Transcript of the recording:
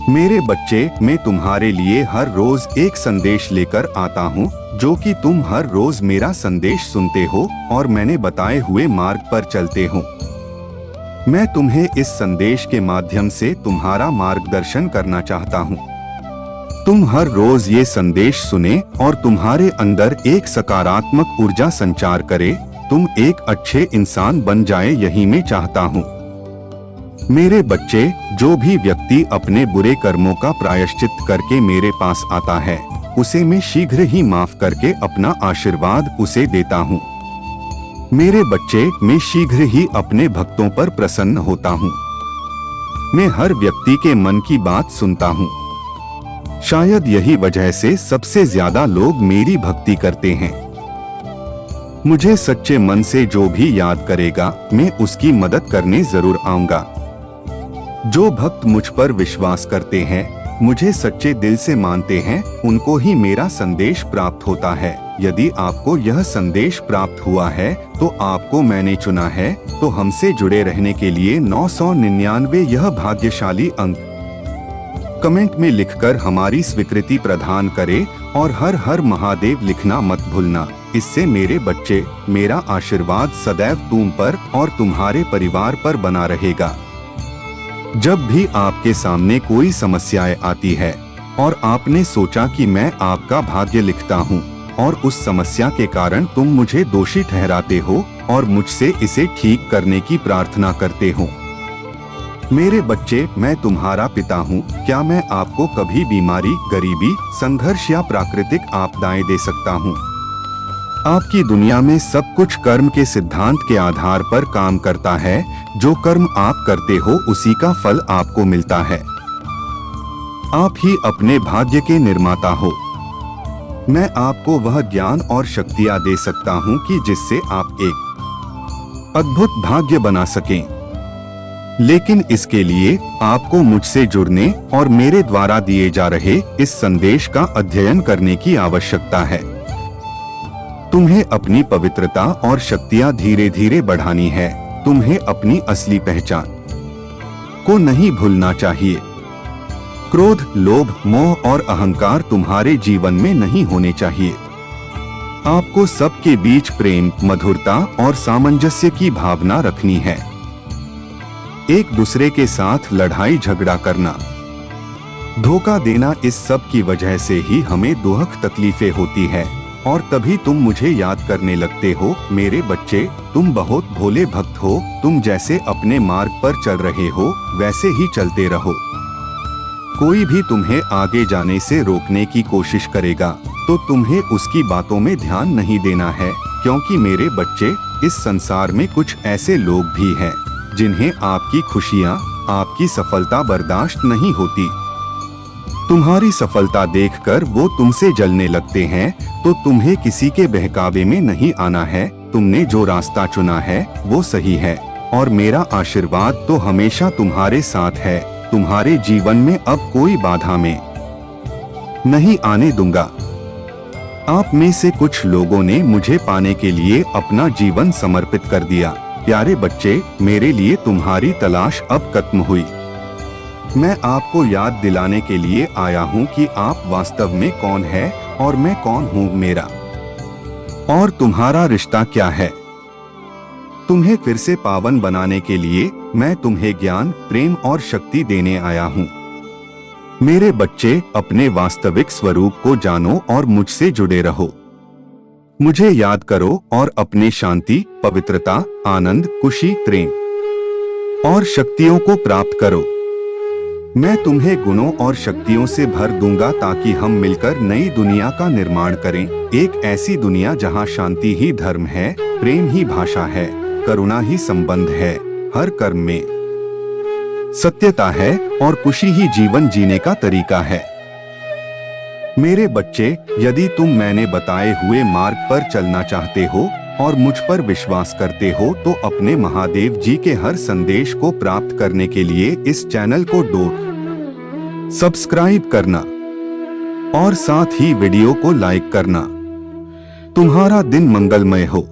मेरे बच्चे, मैं तुम्हारे लिए हर रोज एक संदेश लेकर आता हूँ, जो कि तुम हर रोज मेरा संदेश सुनते हो और मैंने बताए हुए मार्ग पर चलते हो। मैं तुम्हें इस संदेश के माध्यम से तुम्हारा मार्गदर्शन करना चाहता हूँ। तुम हर रोज ये संदेश सुने और तुम्हारे अंदर एक सकारात्मक ऊर्जा संचार करे, तुम एक अच्छे इंसान बन जाए, यही मैं चाहता हूँ। मेरे बच्चे, जो भी व्यक्ति अपने बुरे कर्मों का प्रायश्चित करके मेरे पास आता है, उसे मैं शीघ्र ही माफ करके अपना आशीर्वाद उसे देता हूँ। मेरे बच्चे, मैं शीघ्र ही अपने भक्तों पर प्रसन्न होता हूँ। मैं हर व्यक्ति के मन की बात सुनता हूँ। शायद यही वजह से सबसे ज्यादा लोग मेरी भक्ति करते हैं। मुझे सच्चे मन से जो भी याद करेगा, मैं उसकी मदद करने जरूर आऊंगा। जो भक्त मुझ पर विश्वास करते हैं, मुझे सच्चे दिल से मानते हैं, उनको ही मेरा संदेश प्राप्त होता है। यदि आपको यह संदेश प्राप्त हुआ है, तो आपको मैंने चुना है। तो हमसे जुड़े रहने के लिए 999 यह भाग्यशाली अंक कमेंट में लिखकर हमारी स्वीकृति प्रदान करें और हर हर महादेव लिखना मत भूलना। इससे मेरे बच्चे, मेरा आशीर्वाद सदैव तुम पर और तुम्हारे परिवार पर बना रहेगा। जब भी आपके सामने कोई समस्याएं आती है और आपने सोचा कि मैं आपका भाग्य लिखता हूँ और उस समस्या के कारण तुम मुझे दोषी ठहराते हो और मुझसे इसे ठीक करने की प्रार्थना करते हो। मेरे बच्चे, मैं तुम्हारा पिता हूँ। क्या मैं आपको कभी बीमारी, गरीबी, संघर्ष या प्राकृतिक आपदाएं दे सकता हूँ? आपकी दुनिया में सब कुछ कर्म के सिद्धांत के आधार पर काम करता है। जो कर्म आप करते हो, उसी का फल आपको मिलता है। आप ही अपने भाग्य के निर्माता हो। मैं आपको वह ज्ञान और शक्तियाँ दे सकता हूँ कि जिससे आप एक अद्भुत भाग्य बना सकें। लेकिन इसके लिए आपको मुझसे जुड़ने और मेरे द्वारा दिए जा रहे इस संदेश का अध्ययन करने की आवश्यकता है। तुम्हें अपनी पवित्रता और शक्तियाँ धीरे धीरे बढ़ानी है। तुम्हें अपनी असली पहचान को नहीं भूलना चाहिए। क्रोध, लोभ, मोह और अहंकार तुम्हारे जीवन में नहीं होने चाहिए। आपको सबके बीच प्रेम, मधुरता और सामंजस्य की भावना रखनी है। एक दूसरे के साथ लड़ाई झगड़ा करना, धोखा देना, इस सब की वजह से ही हमें दुख तकलीफें होती है और तभी तुम मुझे याद करने लगते हो। मेरे बच्चे, तुम बहुत भोले भक्त हो। तुम जैसे अपने मार्ग पर चल रहे हो, वैसे ही चलते रहो। कोई भी तुम्हें आगे जाने से रोकने की कोशिश करेगा, तो तुम्हें उसकी बातों में ध्यान नहीं देना है, क्योंकि मेरे बच्चे, इस संसार में कुछ ऐसे लोग भी हैं जिन्हें आपकी खुशियाँ, आपकी सफलता बर्दाश्त नहीं होती। तुम्हारी सफलता देखकर वो तुमसे जलने लगते हैं, तो तुम्हें किसी के बहकावे में नहीं आना है। तुमने जो रास्ता चुना है वो सही है और मेरा आशीर्वाद तो हमेशा तुम्हारे साथ है। तुम्हारे जीवन में अब कोई बाधा में नहीं आने दूंगा। आप में से कुछ लोगों ने मुझे पाने के लिए अपना जीवन समर्पित कर दिया। प्यारे बच्चे, मेरे लिए तुम्हारी तलाश अब खत्म हुई। मैं आपको याद दिलाने के लिए आया हूँ कि आप वास्तव में कौन है और मैं कौन हूँ। मेरा और तुम्हारा रिश्ता क्या है। तुम्हें फिर से पावन बनाने के लिए मैं तुम्हें ज्ञान, प्रेम और शक्ति देने आया हूँ। मेरे बच्चे, अपने वास्तविक स्वरूप को जानो और मुझसे जुड़े रहो। मुझे याद करो और अपने शांति, पवित्रता, आनंद, खुशी, प्रेम और शक्तियों को प्राप्त करो। मैं तुम्हें गुणों और शक्तियों से भर दूंगा ताकि हम मिलकर नई दुनिया का निर्माण करें। एक ऐसी दुनिया जहां शांति ही धर्म है, प्रेम ही भाषा है, करुणा ही संबंध है, हर कर्म में सत्यता है और खुशी ही जीवन जीने का तरीका है। मेरे बच्चे, यदि तुम मैंने बताए हुए मार्ग पर चलना चाहते हो और मुझ पर विश्वास करते हो, तो अपने महादेव जी के हर संदेश को प्राप्त करने के लिए इस चैनल को सब्सक्राइब करना और साथ ही वीडियो को लाइक करना। तुम्हारा दिन मंगलमय हो।